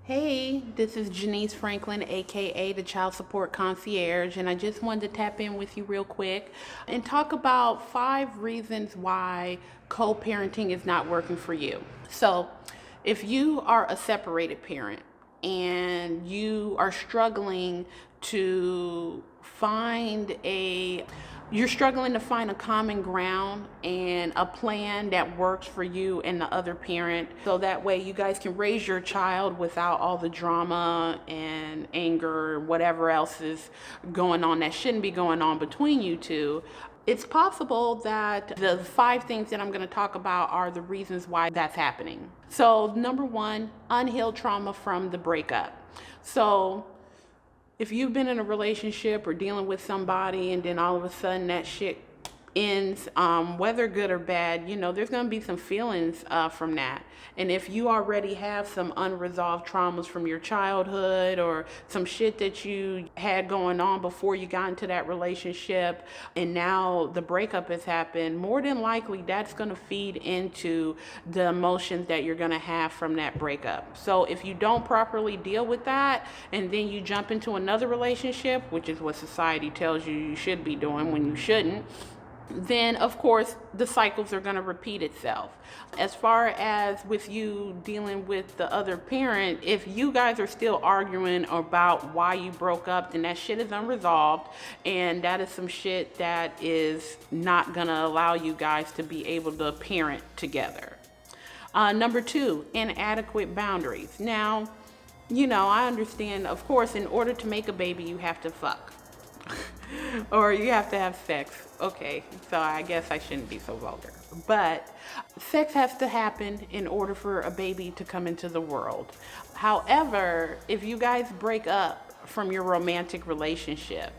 Hey, this is Janice Franklin, aka the Child Support Concierge, and I just wanted to tap in with you real quick and talk about 5 reasons why co parenting is not working for you. So, if you are a separated parent and you are struggling to find a you're struggling to find a common ground and a plan that works for you and the other parent, so that way you guys can raise your child without all the drama and anger or whatever else is going on that shouldn't be going on between you two. It's possible that the 5 things that I'm going to talk about are the reasons why that's happening. So, number one, unhealed trauma from the breakup. So, if you've been in a relationship or dealing with somebody and then all of a sudden that shit ends, whether good or bad, there's going to be some feelings from that. And if you already have some unresolved traumas from your childhood or some shit that you had going on before you got into that relationship and now the breakup has happened, more than likely that's going to feed into the emotions that you're going to have from that breakup. So if you don't properly deal with that and then you jump into another relationship, which is what society tells you you should be doing when you shouldn't, then of course the cycles are going to repeat itself. As far as with you dealing with the other parent, if you guys are still arguing about why you broke up, then that shit is unresolved, and that is some shit that is not going to allow you guys to be able to parent together. Number two, inadequate boundaries. Now, I understand, of course, in order to make a baby you have to fuck or you have to have sex. Okay, so I guess I shouldn't be so vulgar. But sex has to happen in order for a baby to come into the world. However, if you guys break up from your romantic relationship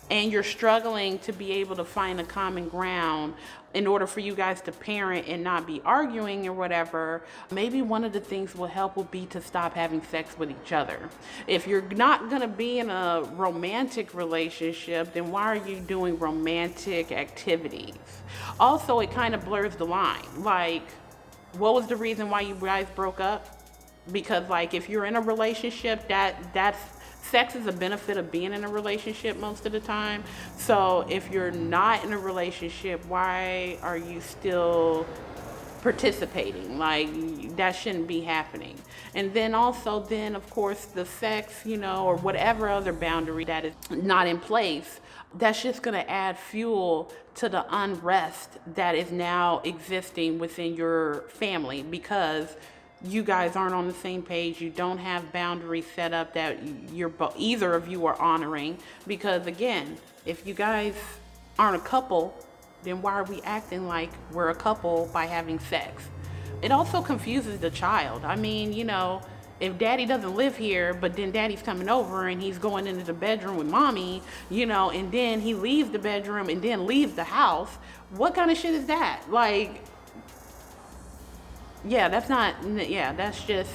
and you're struggling to be able to find a common ground in order for you guys to parent and not be arguing or whatever, maybe one of the things will help will be to stop having sex with each other. If you're not going to be in a romantic relationship, then why are you doing romantic activities? Also, it kind of blurs the line. Like, what was the reason why you guys broke up? Because like if you're in a relationship, that's sex is a benefit of being in a relationship most of the time. So if you're not in a relationship, why are you still participating? Like, that shouldn't be happening. And then also then of course the sex, or whatever other boundary that is not in place, that's just going to add fuel to the unrest that is now existing within your family, because you guys aren't on the same page. You don't have boundaries set up that either of you are honoring. Because again, if you guys aren't a couple, then why are we acting like we're a couple by having sex? It also confuses the child. I mean, if daddy doesn't live here, but then daddy's coming over and he's going into the bedroom with mommy, and then he leaves the bedroom and then leaves the house, what kind of shit is that? Like, that's just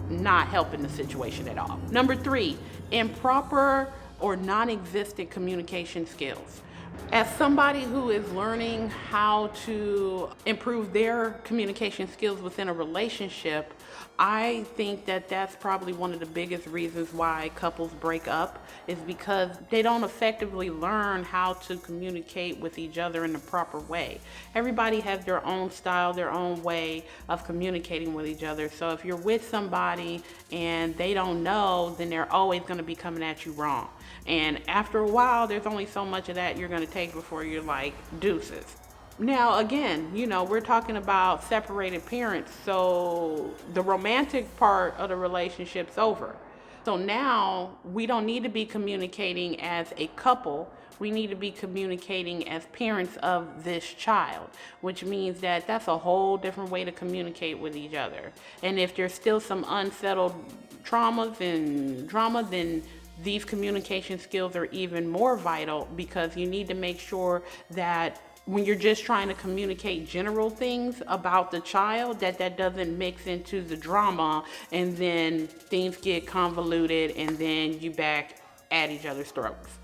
not helping the situation at all. Number 3, improper or non-existent communication skills. As somebody who is learning how to improve their communication skills within a relationship, I think that that's probably one of the biggest reasons why couples break up, is because they don't effectively learn how to communicate with each other in the proper way. Everybody has their own style, their own way of communicating with each other. So if you're with somebody and they don't know, then they're always going to be coming at you wrong. And after a while, there's only so much of that you're going to take before you're like, deuces. Now, again, we're talking about separated parents, so the romantic part of the relationship's over. So now we don't need to be communicating as a couple. We need to be communicating as parents of this child, which means that that's a whole different way to communicate with each other. And if there's still some unsettled traumas and drama, then these communication skills are even more vital, because you need to make sure that when you're just trying to communicate general things about the child, that doesn't mix into the drama and then things get convoluted and then you back at each other's throats.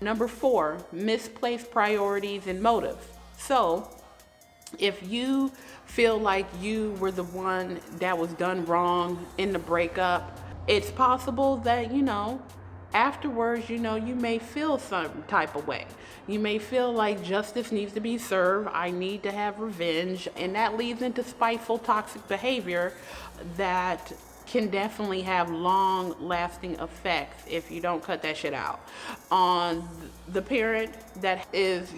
Number 4, misplaced priorities and motives. So if you feel like you were the one that was done wrong in the breakup, It's possible that, afterwards, you may feel some type of way. You may feel like justice needs to be served. I need to have revenge. And that leads into spiteful, toxic behavior that can definitely have long lasting effects if you don't cut that shit out. On the parent that is,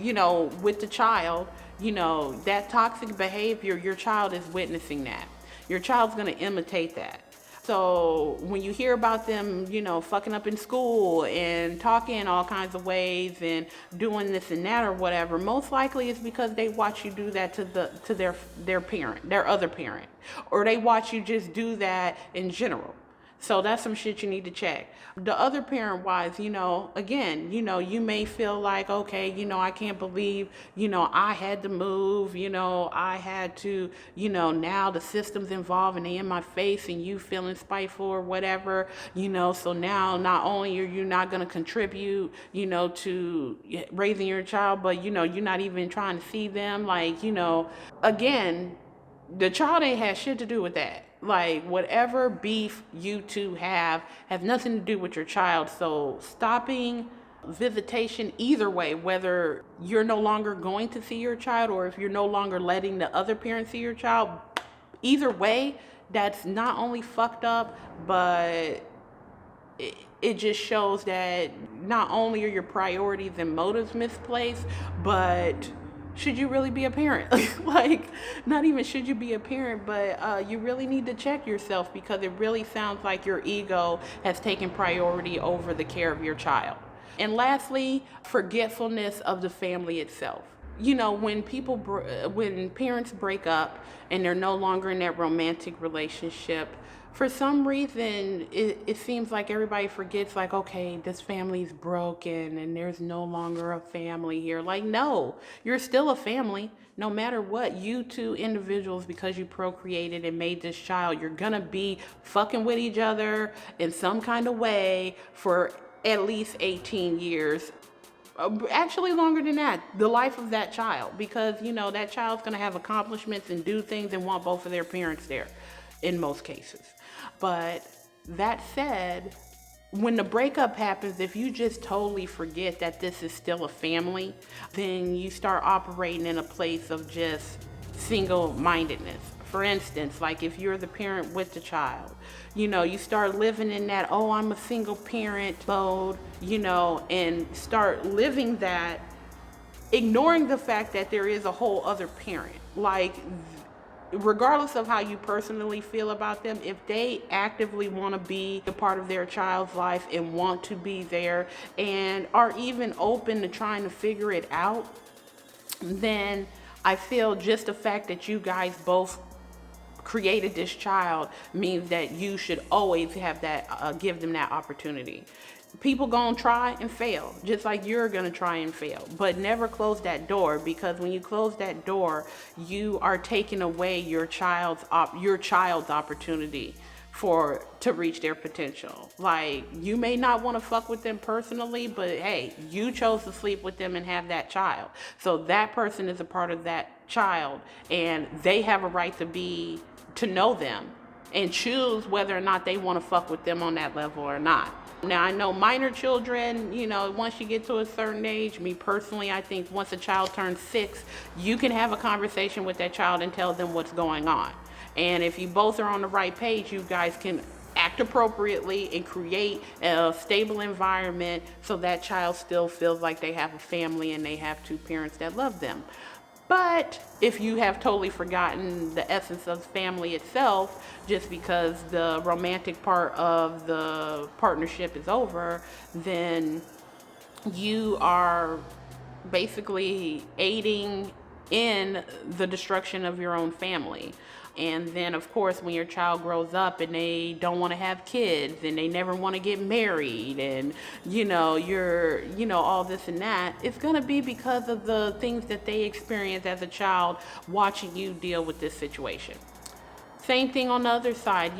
with the child, that toxic behavior, your child is witnessing that. Your child's going to imitate that. So when you hear about them, fucking up in school and talking all kinds of ways and doing this and that or whatever, most likely it's because they watch you do that to their parent, their other parent, or they watch you just do that in general. So that's some shit you need to check. The other parent wise, again, you may feel like, okay, I can't believe, I had to move, I had to, now the system's involved and they in my face and you feeling spiteful or whatever, so now not only are you not going to contribute, to raising your child, but, you're not even trying to see them. Like, again, the child ain't had shit to do with that. Like, whatever beef you two have has nothing to do with your child. So stopping visitation either way, whether you're no longer going to see your child or if you're no longer letting the other parent see your child, either way, that's not only fucked up, but it just shows that not only are your priorities and motives misplaced, but should you really be a parent? Like, not even should you be a parent, but you really need to check yourself, because it really sounds like your ego has taken priority over the care of your child. And lastly, forgetfulness of the family itself. When parents break up and they're no longer in that romantic relationship, for some reason, it seems like everybody forgets, like, okay, this family's broken and there's no longer a family here. Like, no, you're still a family. No matter what, you two individuals, because you procreated and made this child, you're gonna be fucking with each other in some kind of way for at least 18 years. Actually longer than that, the life of that child, because that child's going to have accomplishments and do things and want both of their parents there in most cases. But that said, when the breakup happens, if you just totally forget that this is still a family, then you start operating in a place of just single-mindedness. For instance, like if you're the parent with the child, you start living in that, oh, I'm a single parent mode, and start living that, ignoring the fact that there is a whole other parent. Like, regardless of how you personally feel about them, if they actively want to be a part of their child's life and want to be there and are even open to trying to figure it out, then I feel just the fact that you guys both created this child means that you should always have that, give them that opportunity. People gonna try and fail, just like you're gonna try and fail, but never close that door, because when you close that door, you are taking away your child's opportunity to reach their potential. Like, you may not want to fuck with them personally, but hey, you chose to sleep with them and have that child. So that person is a part of that child, and they have a right to know them and choose whether or not they want to fuck with them on that level or not. Now, I know minor children, once you get to a certain age, me personally, I think once a child turns 6, you can have a conversation with that child and tell them what's going on. And if you both are on the right page, you guys can act appropriately and create a stable environment so that child still feels like they have a family and they have two parents that love them. But if you have totally forgotten the essence of family itself, just because the romantic part of the partnership is over, then you are basically aiding in the destruction of your own family. And then, of course, when your child grows up and they don't want to have kids and they never want to get married and, you're, all this and that, it's going to be because of the things that they experienced as a child watching you deal with this situation. Same thing on the other side,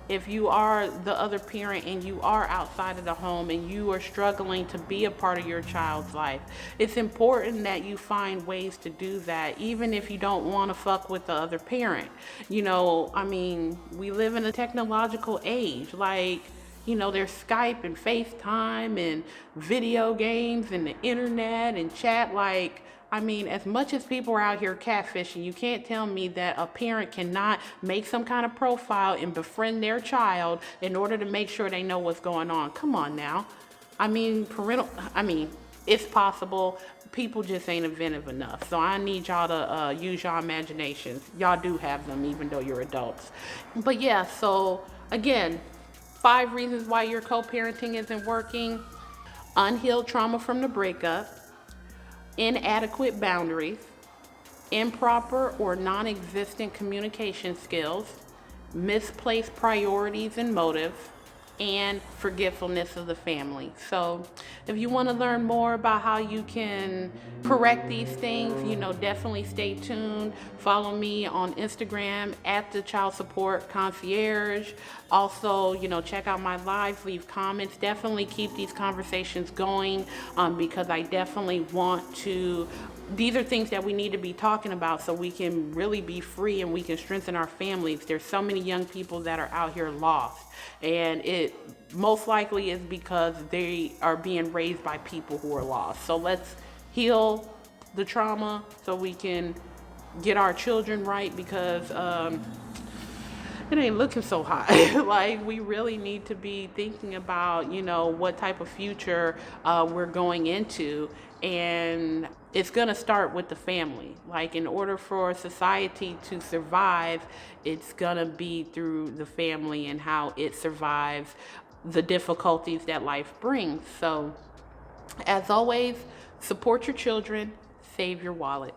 if you are the other parent and you are outside of the home and you are struggling to be a part of your child's life, it's important that you find ways to do that, even if you don't want to fuck with the other parent. We live in a technological age. There's Skype and FaceTime and video games and the internet and chat. As much as people are out here catfishing, you can't tell me that a parent cannot make some kind of profile and befriend their child in order to make sure they know what's going on. Come on now. It's possible. People just ain't inventive enough. So I need y'all to use your imaginations. Y'all do have them, even though you're adults. But yeah, so again, 5 reasons why your co-parenting isn't working: unhealed trauma from the breakup, inadequate boundaries, improper or non-existent communication skills, misplaced priorities and motives, and forgetfulness of the family. So if you want to learn more about how you can correct these things, definitely stay tuned. Follow me on Instagram at the Child Support Concierge. Also, check out my lives, leave comments. Definitely keep these conversations going because I definitely want to. These are things that we need to be talking about so we can really be free and we can strengthen our families. There's so many young people that are out here lost, and it most likely is because they are being raised by people who are lost. So let's heal the trauma so we can get our children right, because it ain't looking so hot. We really need to be thinking about, what type of future we're going into. And it's going to start with the family. In order for society to survive, it's going to be through the family and how it survives the difficulties that life brings. So, as always, support your children, save your wallet.